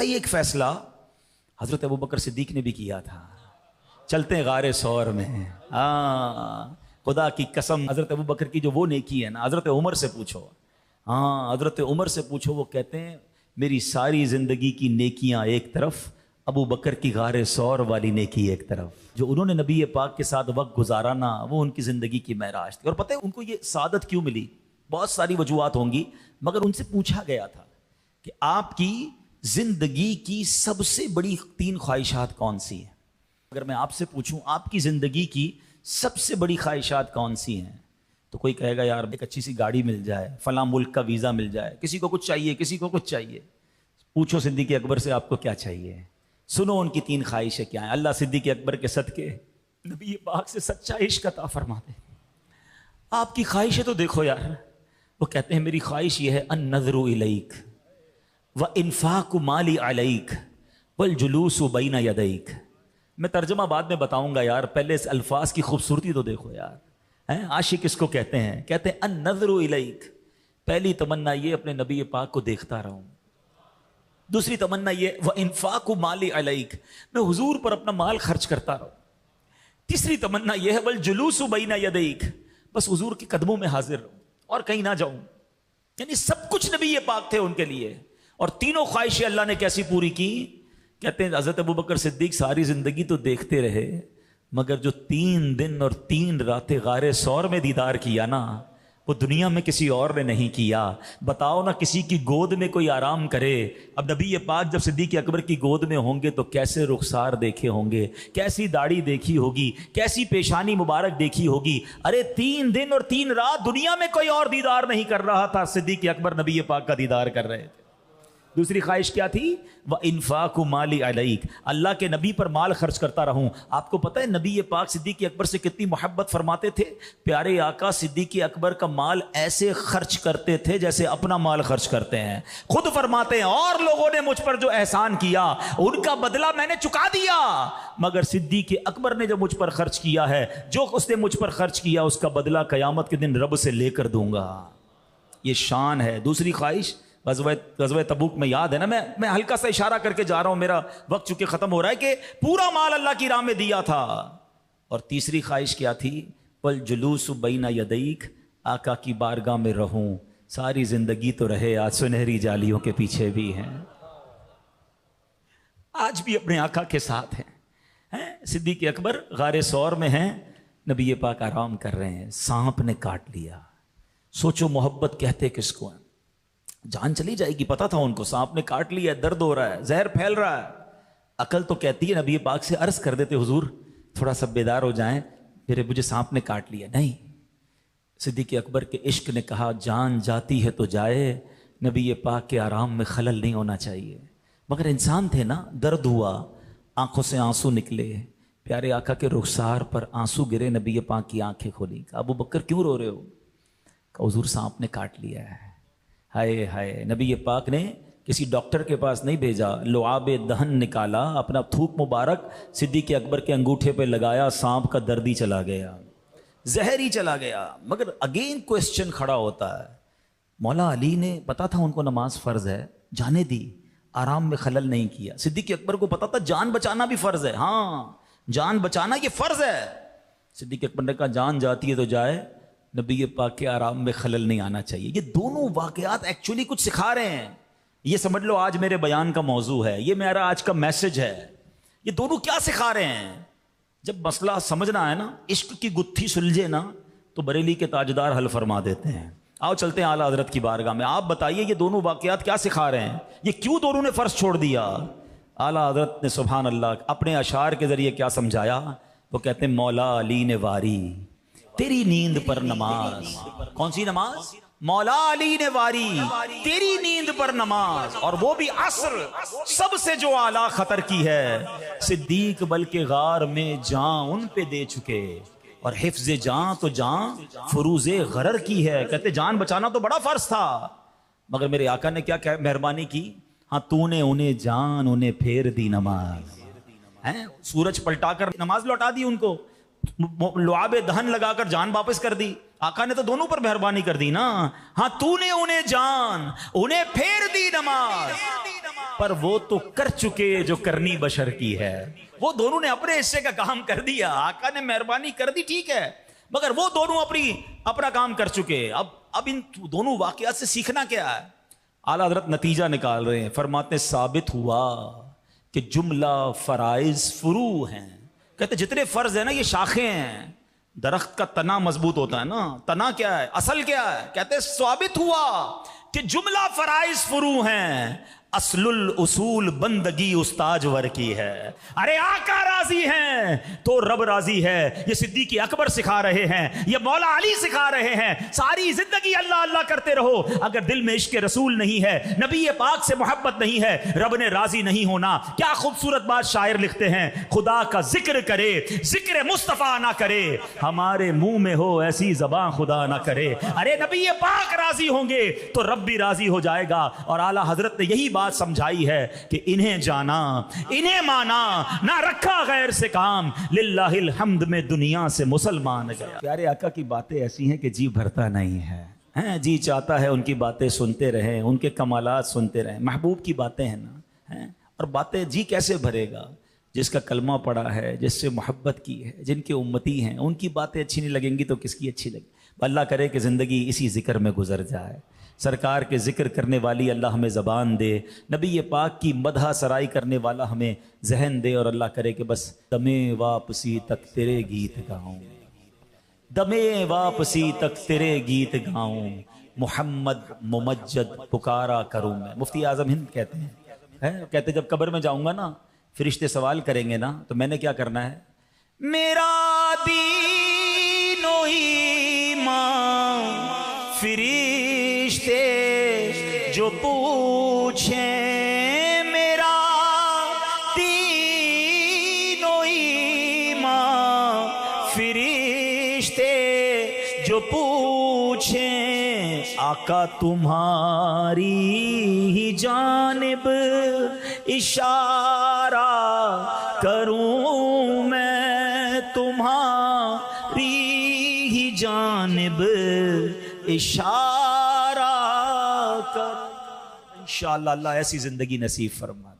ہی ایک فیصلہ حضرت ابوبکر صدیق نے بھی کیا تھا. چلتے ہیں غار ثور میں. خدا کی قسم حضرت ابوبکر کی جو وہ نیکی ہے نا, حضرت عمر سے پوچھو. حضرت عمر سے پوچھو, وہ کہتے ہیں میری ساری زندگی کی نیکیاں ایک طرف, ابو بکر کی غار ثور والی نیکی ایک طرف. جو انہوں نے نبی پاک کے ساتھ وقت گزارا نا, وہ ان کی زندگی کی معراج تھی. اور پتہ ہے ان کو یہ سعادت کیوں ملی؟ بہت ساری وجوہات ہوں گی, مگر ان سے پوچھا گیا تھا کہ آپ کی زندگی کی سب سے بڑی 3 خواہشات کون سی ہیں؟ اگر میں آپ سے پوچھوں آپ کی زندگی کی سب سے بڑی خواہشات کون سی ہیں, تو کوئی کہے گا یار ایک اچھی سی گاڑی مل جائے, فلاں ملک کا ویزا مل جائے, کسی کو کچھ چاہیے, کسی کو کچھ چاہیے. پوچھو صدیق اکبر سے آپ کو کیا چاہیے, سنو ان کی 3 خواہشیں کیا ہیں. اللہ صدیق اکبر کے صدقے نبی پاک سے سچا عشق عطا فرما دے. آپ کی خواہشیں تو دیکھو یار. وہ کہتے ہیں میری خواہش یہ ہے النظر الیک وانفاق مالی علیک والجلوس بین یدیک. میں ترجمہ بعد میں بتاؤں گا یار, پہلے اس الفاظ کی خوبصورتی تو دیکھو یار. عاشق اس کو کہتے ہیں النظر الیک. پہلی تمنا یہ اپنے نبی پاک کو دیکھتا رہوں. دوسری تمنا یہ وانفاق مالی علیک, میں حضور پر اپنا مال خرچ کرتا رہوں. تیسری تمنا یہ ہے والجلوس بین یدیک, بس حضور کے قدموں میں حاضر رہوں اور کہیں نہ جاؤں. یعنی سب کچھ نبی پاک تھے ان کے لیے. اور تینوں خواہشیں اللہ نے کیسی پوری کی؟ کہتے ہیں حضرت ابوبکر صدیق ساری زندگی تو دیکھتے رہے, مگر جو 3 دن اور 3 راتیں غار ثور میں دیدار کیا نا, وہ دنیا میں کسی اور نے نہیں کیا. بتاؤ نا کسی کی گود میں کوئی آرام کرے. اب نبی پاک جب صدیق اکبر کی گود میں ہوں گے تو کیسے رخسار دیکھے ہوں گے, کیسی داڑھی دیکھی ہوگی, کیسی پیشانی مبارک دیکھی ہوگی. ارے 3 دن اور 3 رات دنیا میں کوئی اور دیدار نہیں کر رہا تھا, صدیق اکبر نبی پاک کا دیدار کر رہے تھے. دوسری خواہش کیا تھی؟ وانفاق مالی علیک, اللہ کے نبی پر مال خرچ کرتا رہوں. آپ کو پتہ ہے نبی پاک صدیق اکبر سے کتنی محبت فرماتے تھے؟ پیارے آقا صدیق اکبر کا مال ایسے خرچ کرتے تھے جیسے اپنا مال خرچ کرتے ہیں. خود فرماتے ہیں اور لوگوں نے مجھ پر جو احسان کیا ان کا بدلہ میں نے چکا دیا, مگر صدیق اکبر نے جو مجھ پر خرچ کیا ہے, جو اس نے مجھ پر خرچ کیا اس کا بدلہ قیامت کے دن رب سے لے کر دوں گا. یہ شان ہے. دوسری خواہش غزوہ تبوک میں یاد ہے نا, میں ہلکا سا اشارہ کر کے جا رہا ہوں, میرا وقت چونکہ ختم ہو رہا ہے, کہ پورا مال اللہ کی راہ میں دیا تھا. اور تیسری خواہش کیا تھی؟ والجلوس بین یدیک, آقا کی بارگاہ میں رہوں. ساری زندگی تو رہے, آج سنہری جالیوں کے پیچھے بھی ہیں, آج بھی اپنے آقا کے ساتھ ہیں. صدیق اکبر غار ثور میں ہیں, نبی پاک آرام کر رہے ہیں, سانپ نے کاٹ لیا. سوچو محبت کہتے کس کو ہیں؟ جان چلی جائے گی, پتا تھا ان کو سانپ نے کاٹ لیا, درد ہو رہا ہے, زہر پھیل رہا ہے. عقل تو کہتی ہے نبی پاک سے عرض کر دیتے حضور تھوڑا سا بیدار ہو جائیں, مجھے سانپ نے کاٹ لیا. نہیں, صدیق اکبر کے عشق نے کہا جان جاتی ہے تو جائے, نبی پاک کے آرام میں خلل نہیں ہونا چاہیے. مگر انسان تھے نا, درد ہوا, آنکھوں سے آنسو نکلے, پیارے آقا کے رخسار پر آنسو گرے, نبی پاک کی آنکھیں کھولی. کہا ابو بکر کیوں رو رہے ہو؟ کہا حضور سانپ نے کاٹ لیا ہے. ہائے ہائے, نبی پاک نے کسی ڈاکٹر کے پاس نہیں بھیجا, لعاب دہن نکالا, اپنا تھوک مبارک صدیق اکبر کے انگوٹھے پہ لگایا, سانپ کا درد ہی چلا گیا, زہر ہی چلا گیا. مگر اگین کوسچن کھڑا ہوتا ہے, مولا علی نے پتا تھا ان کو نماز فرض ہے, جانے دی, آرام میں خلل نہیں کیا. صدیق اکبر کو پتا تھا جان بچانا بھی فرض ہے, ہاں جان بچانا یہ فرض ہے. صدیق اکبر نے کہا جان جاتی ہے تو جائے, نبی پاک کے آرام میں خلل نہیں آنا چاہیے. یہ دونوں واقعات ایکچولی کچھ سکھا رہے ہیں. یہ سمجھ لو آج میرے بیان کا موضوع ہے, یہ میرا آج کا میسج ہے. یہ دونوں کیا سکھا رہے ہیں؟ جب مسئلہ سمجھنا ہے نا, عشق کی گتھی سلجھے نا, تو بریلی کے تاجدار حل فرما دیتے ہیں. آؤ چلتے ہیں اعلیٰ حضرت کی بارگاہ میں. آپ بتائیے یہ دونوں واقعات کیا سکھا رہے ہیں؟ یہ کیوں دونوں نے فرض چھوڑ دیا؟ اعلیٰ حضرت نے سبحان اللہ اپنے اشعار کے ذریعے کیا سمجھایا؟ وہ کہتے ہیں مولا علی نے واری تیری نیند پر نماز. کون سی نماز؟ مولا علی نے واری تیری نیند پر نماز, اور وہ بھی عصر, سب سے جو اعلیٰ خطر کی ہے. صدیق بلکہ غار میں جان ان پہ دے چکے, اور حفظ جان تو جان فروز غرر کی ہے. کہتے جان بچانا تو بڑا فرض تھا, مگر میرے آقا نے کیا مہربانی کی, ہاں تو نے انہیں جان انہیں پھیر دی نماز. سورج پلٹا کر نماز لوٹا دی ان کو, لعاب دہن لگا کر جان واپس کر دی. آقا نے تو دونوں پر مہربانی کر دی نا, ہاں تو نے انہیں جان انہیں پھیر دی نماز. پر وہ تو کر چکے جو کرنی بشر کی ہے. وہ دونوں نے اپنے حصے کا کام کر دیا, آقا نے مہربانی کر دی ٹھیک ہے, مگر وہ دونوں اپنا کام کر چکے. اب ان دونوں واقعات سے سیکھنا کیا ہے؟ اعلیٰ حضرت نتیجہ نکال رہے ہیں, فرماتے ثابت ہوا کہ جملہ فرائض فروع ہیں. کہتے جتنے فرض ہیں نا یہ شاخیں ہیں. درخت کا تنا مضبوط ہوتا ہے نا, تنا کیا ہے, اصل کیا ہے؟ کہتے ثابت ہوا کہ جملہ فرائض فروع ہیں, اصل الاصول بندگی استاجور کی ہے. ارے آقا راضی ہیں تو رب راضی ہے. یہ صدیق اکبر سکھا رہے ہیں, یہ مولا علی سکھا رہے ہیں. ساری زندگی اللہ اللہ کرتے رہو, اگر دل میں عشق رسول نہیں ہے, نبی پاک سے محبت نہیں ہے, رب نے راضی نہیں ہونا. کیا خوبصورت بات شاعر لکھتے ہیں, خدا کا ذکر کرے ذکر مصطفیٰ نہ کرے, ہمارے منہ میں ہو ایسی زبان خدا نہ کرے. ارے نبی پاک راضی ہوں گے تو رب بھی راضی ہو جائے گا. اور اعلیٰ حضرت نے یہی بات سمجھائی ہے کہ انہیں جانا انہیں مانا, نہ رکھا غیر سے کام, للہ الحمد میں دنیا سے مسلمان گیا. پیارے آقا کی باتیں ایسی ہیں کہ جی بھرتا نہیں ہے, جی چاہتا ہے ان کی باتیں سنتے رہیں, ان کے کمالات سنتے رہیں. محبوب کی باتیں ہیں نا, اور باتیں جی کیسے بھرے گا؟ جس کا کلمہ پڑا ہے, جس سے محبت کی ہے, جن کے امتی ہیں, ان کی باتیں اچھی نہیں لگیں گی تو کس کی اچھی لگی؟ اللہ کرے کہ زندگی اسی ذکر میں گزر جائے. سرکار کے ذکر کرنے والی اللہ ہمیں زبان دے, نبی پاک کی مدح سرائی کرنے والا ہمیں ذہن دے, اور اللہ کرے کہ بس دمے واپسی تک تیرے گیت گاؤں, دمے واپسی تک تیرے گیت گاؤں, محمد ممجد پکارا کروں میں. مفتی اعظم ہند کہتے ہیں, کہتے جب قبر میں جاؤں گا نا, فرشتے سوال کریں گے نا, تو میں نے کیا کرنا ہے, میرا دین و ایمان فرشتے جو پوچھیں, میرا دین و ایمان فرشتے جو پوچھیں, آقا تمہاری ہی جانب اشارہ کروں میں, تمہاری ہی جانب اشارہ کر. انشاءاللہ اللہ ایسی زندگی نصیب فرما.